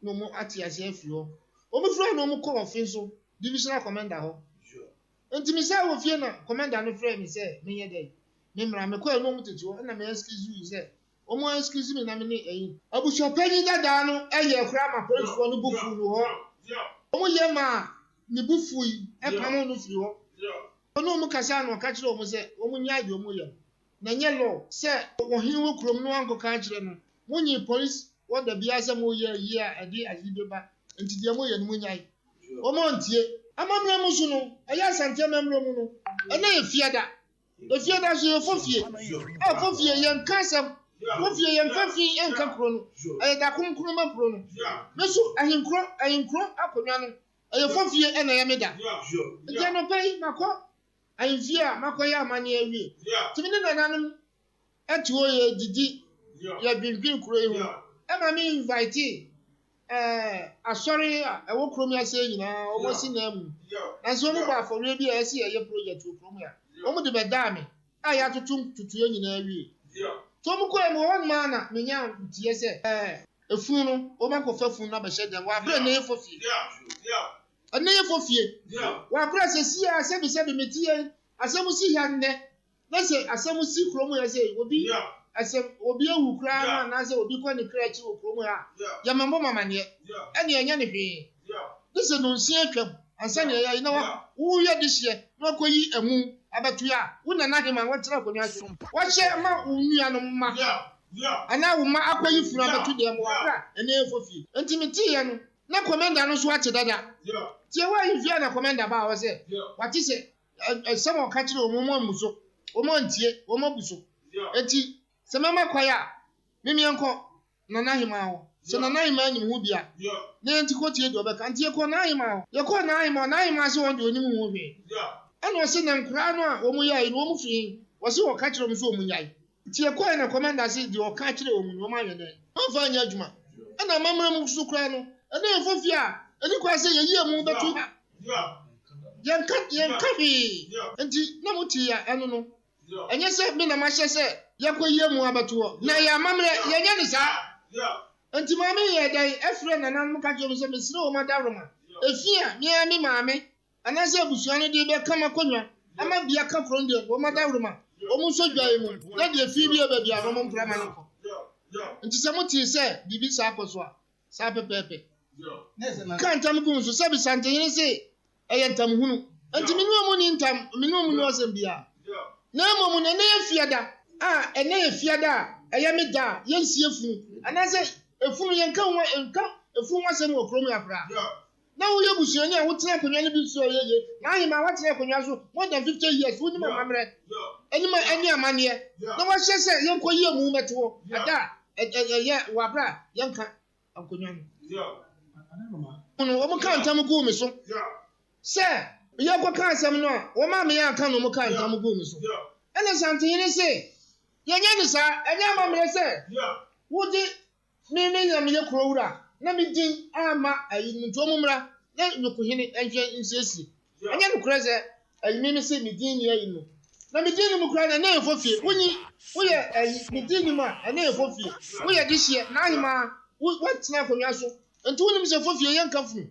No mo ati ase afiri ho. Omu fira no omu call ofin so divisional commander ho. Enti mi say wo fie na commander no frɛ mi say me ye dey. Me mra me call no omu tete ho na me excuse you say. Omu excuse me na me ni eyi. Abusho panyi dada no eye kura ma police no bufu no ho. Omu ye ma ni bufu yi e pamo no firi ho. Ono omu kasa no ka kire omu say omu nya de omu ye. Na nye law say wo hin wo krom no anko ka kire no. Munyi police what the biasa mo ye adi azideba enti de mo ye no munyai o mo ntie amamra mu so no aya sante amamra mu no ena efiada so ye fofie fofie ye nkasam fofie ye mfafi enka kro no aya da kunkuru ma kro no meso ahinkro akonwa no aya fofie ena ye meda enti no pai makọ ahimfia makọ ya amane awie timine nananum atuo ye didi ya binbin kro yi ho Ema mi invite asori e wo krom ya se nyina omo si na mu na so mo ba for bi e se ye project wo krom ya omo de beda me aya tutu nyina awie to mo ko e mo won ma na me nya tie se efun no o ma ko fa fun na be hye dem wa bre na ye fofie ana ye fofie wa bre se si a se bi metie asem si hya nne na se asem si krom ya se obi asem obi ewu kra na se obi ko ne kra chi okromu ha ya mambo mamane ene enya ne hwe this no nsi atwam ansa ne ya ina wa wo ye de hye na koyi emu abatu ya wo na na hema wo tira konwa so wo hye ma unua no ma ana wo ma akoyi funu abatu de mo akra ene efofie entimiti ye no na commander no so ate dada tie wa yivia na commander ba wo se wati se some ka kire omo muso omo ntie omo buso enti se mama kwaya mimi enko na nahima ho se na nahima nyim ho bia na enti ko tie do be kan tie ko nahima ho ye ko nahima se won de onim ho hwe ana se na nkura no a omu yai no omu fi wo se wo ka kire omu so omu yai tie ko na commander se de o ka kire omu no ma yene o fa nya adwuma ana mamra mu so kura no ana efofi a eni kwa se ye yi emu betu yenka bi enti na muti ya eno no enye se bi na ma hye se yakoye mu abeto na ya mamre yenye ni sa enti mame ye dai efre na nan ka jom se mesire o madaroma efia mi mame anase abusuan no de be kama konwa ama bia ka fronde o madaroma o mu so dwae mu na de efi bi e ba bia no mo mpra ma no enti se muti se bibi sa akoso a sa pepepe kan tam gun so sabi sante yin se eyentam hunu enti minu mu ni ntam minu mu no asem bia na momu na efiada ene efiada ayame da yensi efunu anase efunu yenka efunu wasem okrom yakra na wo yebusuani a wotena konwa ne bi so yeye na ahima watena konwa so more than 50 years woni ma mamre eni amane na wa hye se yenko ye mu meto ada ye wabra yenka konwa no wo kan tam gu me so se ye ko kan asem no wo ma me ya kan no mo kan tam gu me so ene sante yene se yenye ni sa enye amamre se wodi me nyam ye krowura na me din ama ayi nto mumra na nyokuhene enhwe nsesi enye no kreze ayi me se me din ni ayi no na me din mu kra na efofie wonyi wo ye ayi me din ni ma na efofie wo ye dihie na ahima wo tena konwa so enti wonim se efofie yenka fu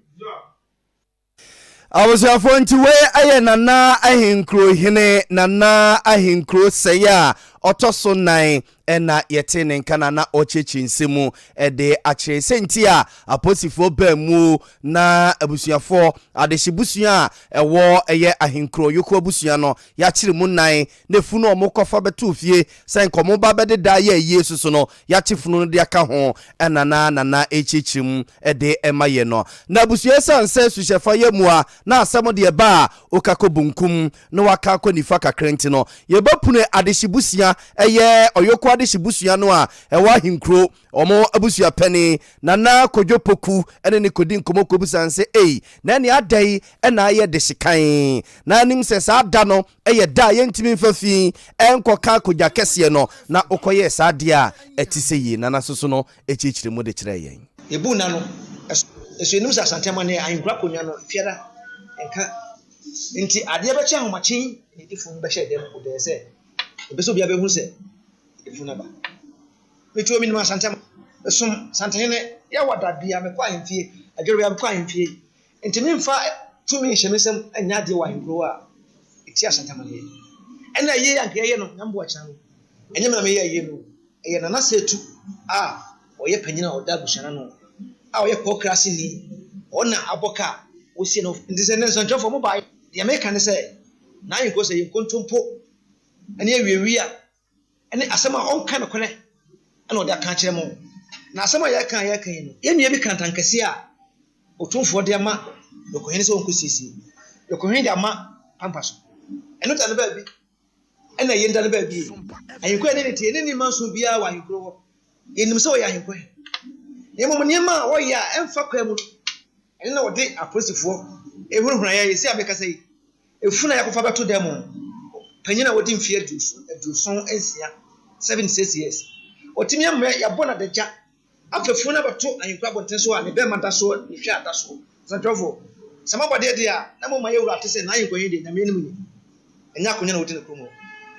Awusiafo nti we aye nana ahinkro hene nana ahinkro seya otoso nan ena yete ne nkana na ochechi nsemu de akire senti a aposifo ba mu na abusuafo adehibusua ewo eye ahinkro yoko abusua no ya kire mu nan na funu omokofa beto fie sen komo ba bede da ye yesu so no ya chifunu no de aka ho enana nana echichim de emaye no na abusua sanse suhyefa ye mu a na asemo de ba okakobunkum no waka konifa kakrenti no ye bapune adehibusua eye oyoko adehibusua no a ewa hinkro omo abusua pani nana kodwopoku ene ne kodi nkomo kobusanse na ne adai ena aye deshikan na nim se sa da no eye da ye ntimi mfafi enkoka kodwa kese no na okoye sa de a etiseyi nana soso no echichire mu de kire yen ebu na no esuenum sa santema ne ahinkra konwa no fiada enka nti ade be che ahomachen edifun be hye dem ko de se ebeso bia be hu se edifun aba metuo minima santema Some Santene, ya what that be, I'm a quiet fee, I get a quiet fee. And to me, 2 minutes, Shemism, and Nadia wine grower. It's just Santa Maria. And a year, and Gayano, number channel. And you may know, and I say to, or your penny or double Shanano. Our hypocrisy, honor Aboka, we see no descendants on John for mobile. The American say, now you go say you come to po, and here we are. And some are all kind of connect. I know that can't more. Now some of your can, you may can't ancasia, or two for their ma, your coherence on Kusisi, your coherent ama pampas. And not a baby, and I end the baby. And you can't any man should be out while you grow up. In him so I am going. Yema, oh yeah, and fuck him. And no day I press for a room I say, I say, if I have to them, Penina wouldn't fear to do some 7 years. Or Timia, you're born at the jack. After phone number 2, and you grab on Tesla and the Bemata so, you share that so. Santrovo. Somebody there, no my old artist, and now you're going in the minimum. And now can you know the Kumo.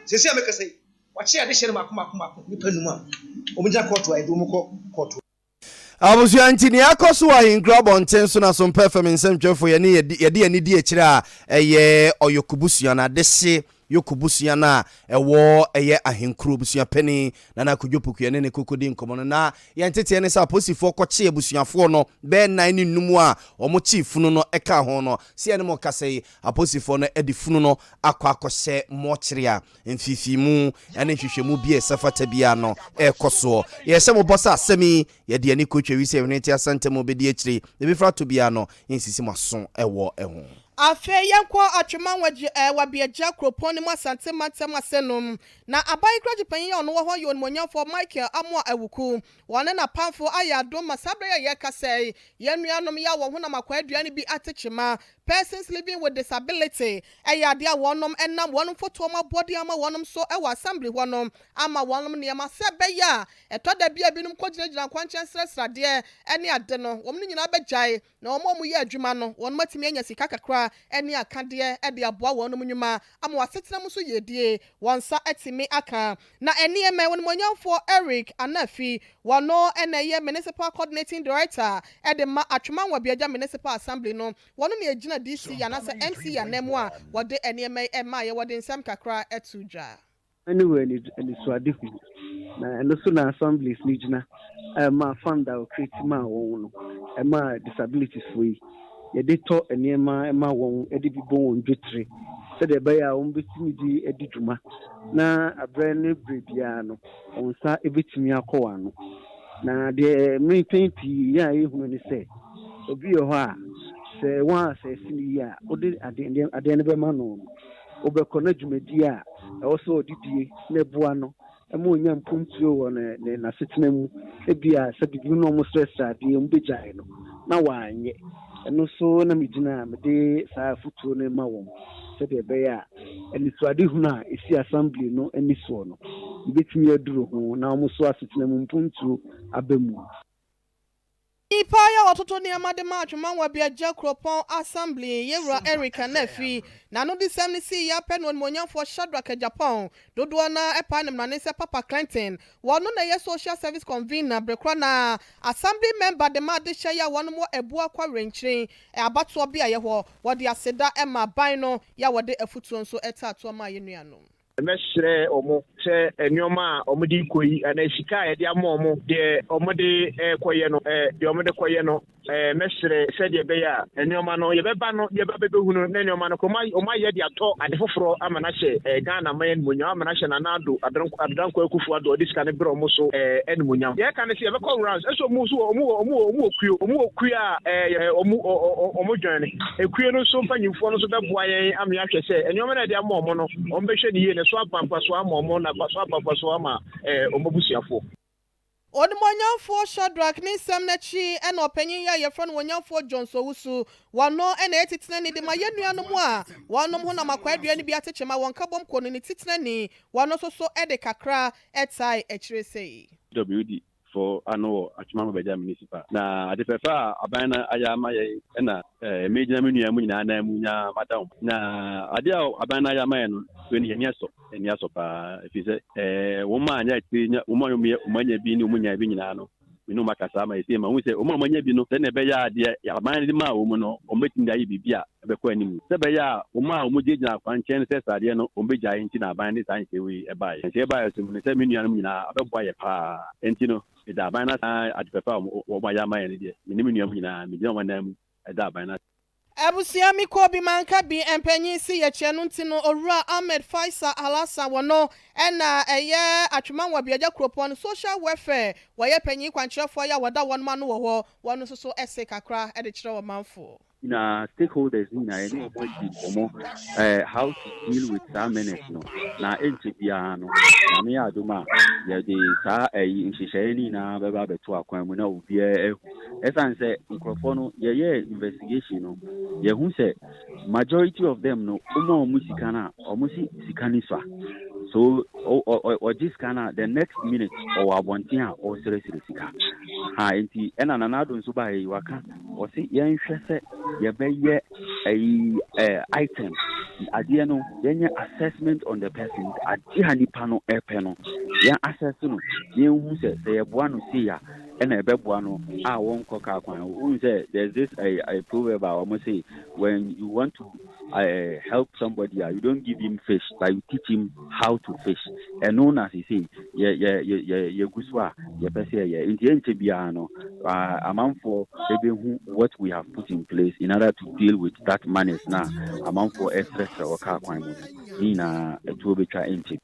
Say, I say, what share addition of Makuma, Nipenuma, Omija Court, I do more. Abusu antini akoso wa hingrab on tenso na some performance ntwefo ye ne ye ani di akire a eye oyokubusua na dehye yokubusua na ewo eye ahenkro busua pani na na kodwopoku ne kokodi nkomo no na ye ntete ne sa posifo koche abusuafo no be 9 numu a omo chief no no eka ho no se ne mo kasei aposifo no edifunu no akwakohye mochire a mfifimu ene hwehwemu bi esafata bia no ekoso ye se mo bossa asemi ye de ani kotwa wi se weneti asante mo bedi akire de bi fra to bia no insisi maso ewo eho afe yankwo atweman wabieja kropon ni asante mantem asenum na aban kraji panyin ono wo yon monyamfo Michael Amo Awuku wone na pamfo ayado masabre ye kasei yenuanom ya wo hona makwaduane bi atechema persons living with disability ayade a wonom enam wonom foto ma body ama wonom so ewa assembly wonom ama wonom ne ma sebeya etoda bia binum kogina kwanchan srasrade ene ade no wom nyina begyae na omo ye adwuma no wonom atimi anya sika kakra ene akade ede aboa wonom nyuma ama wasetena muso yedie wonsa atimi aka na ene eme wonom onyamfo Eric Anafi wono ene ye municipal coordinating director ede ma atweman wabiaja municipal assembly no wono ne agina DC ya na se MC ya nemu a wode ene ema ye wode nsam kakra etuja anyway ni swadifu na eno so na assemblies ni gina ma fund our create ma won no ma disabilities free ye de to enema ma won e de bibo won dwetire se de ba ya won betimi di ediduma na abre ne brebia no onsa ebetimi akọwa no na de me penti ya ehunu ni se obi yo ha se wa se sini ya ode ade ne be ma no obekọ na dwumadi a also odidie na bua no emo nya mpuntuo wo na setena mu ebia se bibi no mo stress ade mbegyae no na wanye eno so na midina me de sa futuo ne ma wo se de be ya eni suade hu na esi assembly no eni so no betimi aduro ho na mo so asetena mu mpuntuo abemu Ipaya watoto ni amade atweman wabieja kropon assembly yewra Eric Anafi na no disem si ya penon monyamfo Shadrack Japan dodo na epanem na nese Papa Clinton wono na ye social service convener brekwa na assembly member de ma de shaya wono mo ebu akwa renchire abato bia ye ho wode aseda ema ban no ya wode afutuo nso etato ma yenuanom mesre omo se enyoma omudi koyi ana sika ye dia mo de omode koye no de omode koye no mesre se de be ya enyoma no ye beba no ye beba be hunu na enyoma no ko ma ye dia to ade foforo amana hye Ghana mayen munya amana hye na nado adran ko akufu ado diska ne bro mo so en munya ye kan se ye be call rounds eso mu so omu okuo a omu join ekuo no so mpanyimfo no so be boa yen amya hwe se enyoma na dia mo no ombe hwe ni ye ne so apampa so amomo na so apampa so ama omobusiafo Odmonyamfo Shadrack ni semnachi ena opanyin ya ye front wonyamfo Johnson Wusu wano ena etitena ni de mayenuanom a wanom ho na makwaduane bi atechema wonkabom kono ni titena ni wano so ede kakra etai echiresei WD for ano atweman beja municipal na adepefa abana ayama ye na mejina menua mu nyina na munya madam na ade abana ayama ye no weni eniaso pa efize woma anya etinya woma umanya bi ni umunya bi nyina no no makasa ma ese ma hu se o ma manya bi no se na be ya de ya man de ma o mu no o metin da yi bibia be ko anim se be ya o ma o mu jejina kwanchen se sade no o be gya enti na ban de san se wi e ba ye se ba ye so mu se menu anum nyina abebo ye pa enti no da ban na adepefa o ma ya ma ye ne de ni menu anum nyina me gya wanam da ban na Abusia mi ko bi manka bi empanyi si ye chenu ntino Owura Ahmed Faisal Alasa wono ena eye atweman wa biaja kropon social welfare waye panyi kwankyerefo ya wada won ma no wo ho wono so ese kakra e de kire wo manfo stakeholders in how to deal with that menace no na entibia no na me aduma ye de sa nhihye na beba beto akwan mu na obi esan say nkrofo no ye investigation no ye hu say majority of them no omo sika na omo sika ni so so or this kana the next minute or abontia or seriously sika ha enti ena na do nso ba yi waka o si ye nhwe se ye be ye item adie no ye assessment on the person adi hanipa no epe no ye assess no ye hu se ye boa no si ya ena ebe boa no a won koka kwan hu se there's this a proverb almost say when you want to help somebody you don't give him fish but you teach him how to fish and known as he say ye guswa ye pese ye inti bia no amount for what we have put in place in order to deal with that menace now amount for stress or car kwan mu ni na etuo betwa inti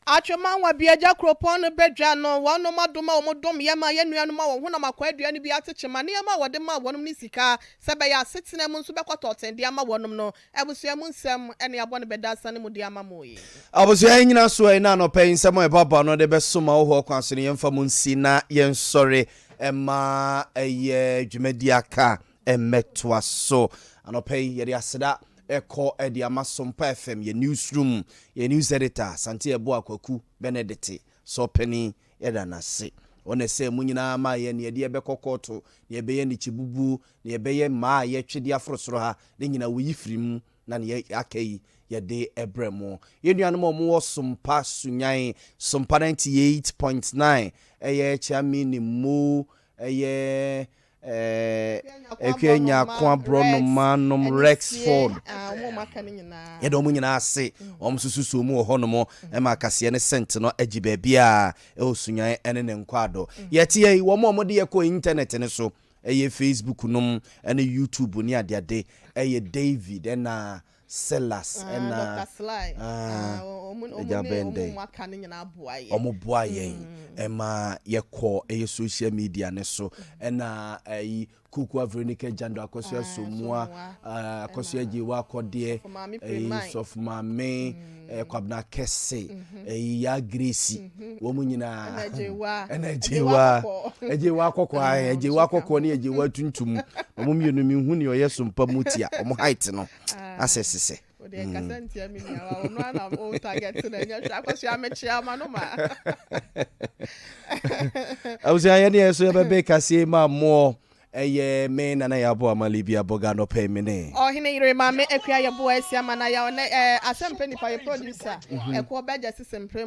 atweman wa biaja kropon bedwa no wono madoma omodom yema yenua no ma wo hona makwa aduane bi atechema ne yema wode ma wonom ni sika sebe ya setena mu nso bekototen de ama wonom no abusua mu nsem ene abone bedasa ne mu de ama moyi abusua nyina so ai na no pɛ nsɛm e baba no de besoma wo ho kwaso ne yemfa mu nsi na yensɔre ema eye dwumadi aka emetoa so anɔpɛ ye de aseda eko ediama Sompa FM ye newsroom ye news editor Santi Ebo Akwaku Benedict so penny yeda na se one se munyina ma ye ne de bekokoto ne be ye ni chibubu ne be ye ma ye twede afrosoro ha ne nyina wo yifrim na ne akai ye de ebremo ye nuanom omo Sompa sunyan Sompa 98.9 eye chiami ni mo eye Ekenya kwa brono manom Rexford yedo mu nyina ase sususu mu honomo ma kase ne sent no agi ba bia osunyan ene ne nkwado yete yi wo mo de yeko internet ne so Facebook nom ene YouTube ni adeade David na Sellers Dr. Sly omo boa yen ema yeko social media ne so ena kuku Veronica Jando akoso asomua akoso ajiwa akode sof mame kwabna kese ya Grace wo mu nyina ejewa akokwa ne ejewa tuntum omo mienu mi hu ne oyesompa mutia omo height no asesese ode kasenti amini awa ono ana o target na nya hwa akoso amechia manoma awusia ye ne so be kase ma mo eye me na yabo amalibia boga no pay me ne hine ire ma me akua yabo asia mana ya one asempeni pa ye producer ekwo beja sisempre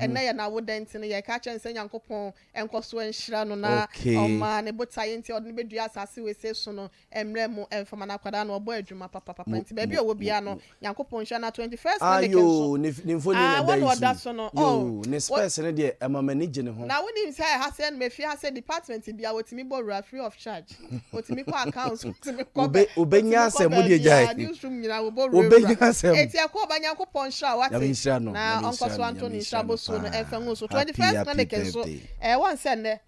ena ya na wodenti ne ye ka chense nyankopon enkoso enhira no na oma ne botaye nti odne bedua asase we se so no emre mu emfama na kwada no obo adwuma papa nti ba bia owo bia no nyankopon hwa na 21st na ne kenso ni mfoni na dai so no ne space ne de emamani gine ho na woni nse ha se me fi ha se department bia wotimi borua free of charge otimi kwa account otimi kwa obenya se mu de jai obenya se eti akwa banyankopon hwa wate na onkoso Anthony Shaboso no efenwo so 21st na ne kenso one send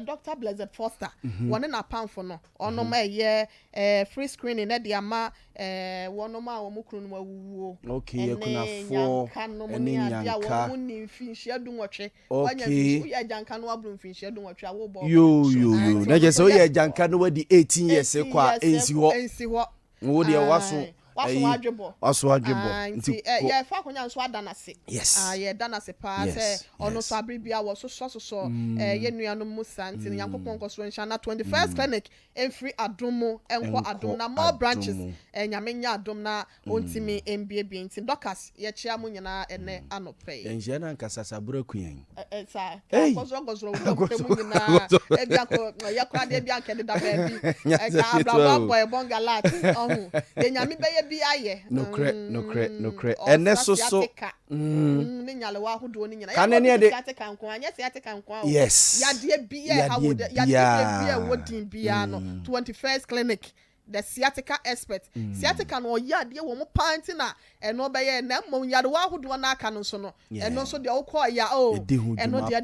Dr. Blessed Foster one na pamfo no ono ma ye free screening na de ama wono ma wo mukru no awuwo okay kunafo eni nyanka wo ni mfinhia dunwotwe wanya ya janka no abru mfinhia dunwotwe awo bo yo na je so ya janka no wadi 18 years kwa ensi ho wo de waso waso adwebo nti ye fa konya nso adanase yes ye danase pa se ono so abribia wo so ye nuanom musa nti Nyankopɔn koso nsha na 21st clinic every adomo enko adom na more branches nyame nya adom na ontimi mbie nti doctors ye chia mu nyina ene anope enje na nkasa sabura kuyen sa kozo wo nyina ebia ko ye kra de bia nke de da ba bi abra boy bongalat ohu de nyame be ye bi aye nokre ene so ni nyale wa hodo ni nyina ya de sciatica nko anya sciatica nko yes ya de bi e ha wo de ya de bi e wodin bia no 21st clinic the sciatica expert sciatica no ya de wo mo panti na eno be ye na mo nyade wa hodo na aka no so no eno so de wo ko ya eno de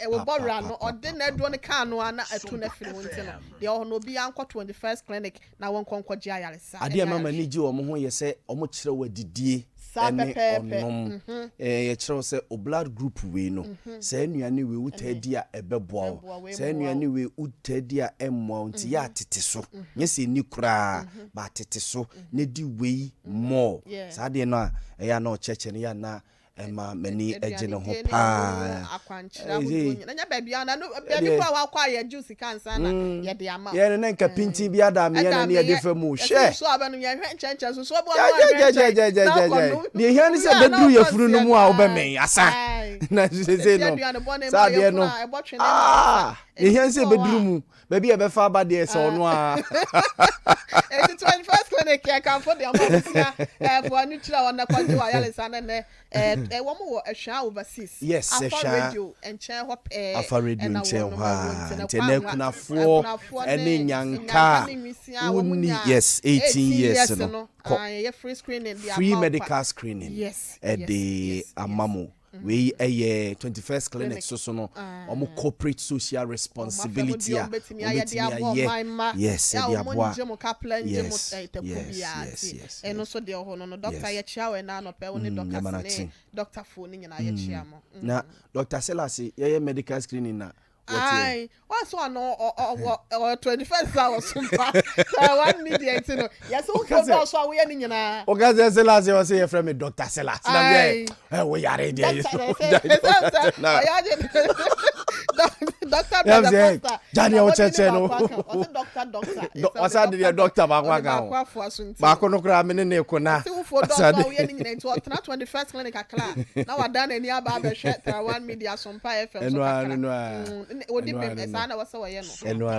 wo borra no ode na edo ne ka no na atu na firi wonti no de ho no bi anko 21st clinic na won konko ji ayaresa ade mama ni ji wo mo ho ye se o mo kire wadidie ene onom ye kire se o blood group we no se anuane we utadi a ebeboa se anuane we utadi a emmo nti ya tete so nye se ni kura ba tete so ne di we more sa de no ya na o cheche ne ya na ema mani eje ne ho pa akwanchira hudu nya baby ana no baby kwa wa kwa ye juice kansa na ye de ama ye ne nka pinti bi ada me na ne de fa mu hwe so abanu ye hwe nchenchen so bo ne hia ni se bedru ye furu no mu a obemen asa na se no sa de no ne hia se bedru mu baby e be fa ba de se ono a 21st clinic ya kan for the amosia for anu tira wana kwaji wa yale sana ne wo mo ehwa overseas afa radio enchen hop afa radio enchen ha ntene kunafo ene nyanka uni 18 years no free screening free medical screening the amamo we 21st clinic so no omo corporate social responsibility yes dia aboa eno so de ho no doctor ye chia we na no pe woni doctor fo ni nyina ye chia mo na Dr. Selasi ye medical screening na ai what's one 21st hour Sompa 1 media no yes who go so we ni nyina Dr. Selasi was say from Dr. Selasi na we yare there Doctor Daniel Cheche no doctor doctor ba ko no kra me ne ko na doctor we ni nyina nti o 21st clinic akla na wadan ani aba be hwe 1 media Sompa FM so odi be sana wasa waye no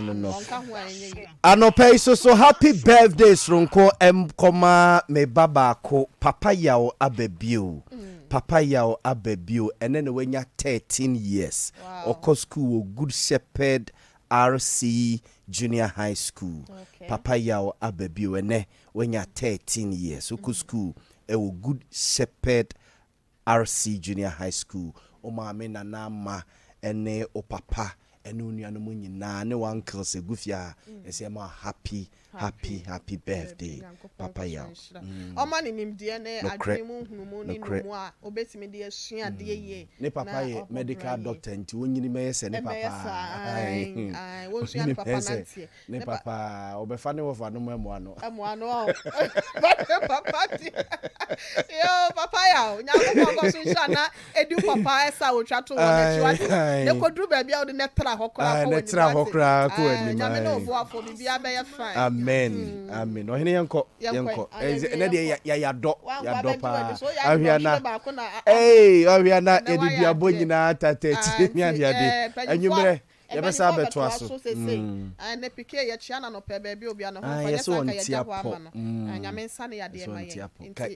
anopay so happy birthday Sronko koma me baba ko papa yawo ababio papa yawo ababio ene ne wanya 13 years oko school Good Shepherd RC Junior High School papa yawo ababio ene wanya 13 years oko school Good Shepherd RC Junior High School o ma me na ma ene o papa enu nuanom nyina ne uncle segufia ese ma happy birthday papa ya o ma ni nimdie ne adwemu hunumu ni numu a obetimi de asua de ye ne papa ye medical doctor nti wonyini me yese ne papa ai wonsua ne papa nantie ne papa obefa ne wofa no mu ano papa ti yo papa ya nya ko so sha na edu papa esa wo twa to wona chiwa ne kodru ba bia o de ne tra hokra ko ani nyame no bo afo bibia be ye fine amen ohene yanko ne de ya do pa ahia na edibia bonyina tatati mi ade enyumre ye be sa beto aso ne pike ye chia na no pe ba bi obi na ho fa ye saka ye jaho ama no nyame nsa ne ya de ma ye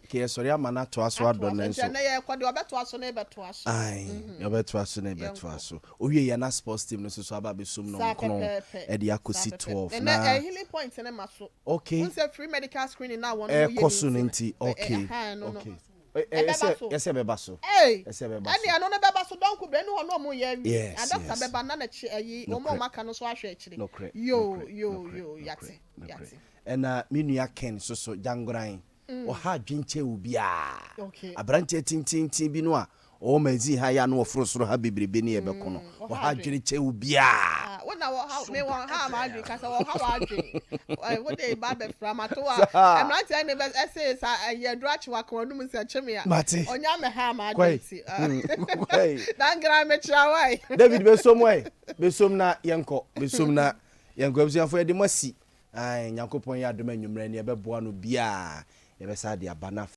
ke sori ama na to aso ado ne nso ne ye kwade obeto aso na beto aso obeto aso na beto aso owie ya na sports team no so aba be sum no nkono e de akosi 12 na healing point ne maso okay we say free medical screening na one ye koso nti okay ese beba so ani ano ne beba so donku bre ni ho no mo ye wi adapter beba na na chi ayi o mo maka no so ahwe akire yo yate ena menua ken so jangoran o ha dwinche ubia abrante tintintin bi no o mazi ha ya no ofrosoro ha bebrebe ne ye bekono o ha dwinche ubia na me won ha ma dwe ka so wo ha wa dwe wo dey ba be fra mato a emrante ai ne be say sa ye drachi wa ko no mu se cheme ya onya me ha ma dwe ti dan gra me chawai David be som na yenko abusuafo ye de masi ai Nyankopon ya adom anwumre ne ye beboa no bia ye be sa de abana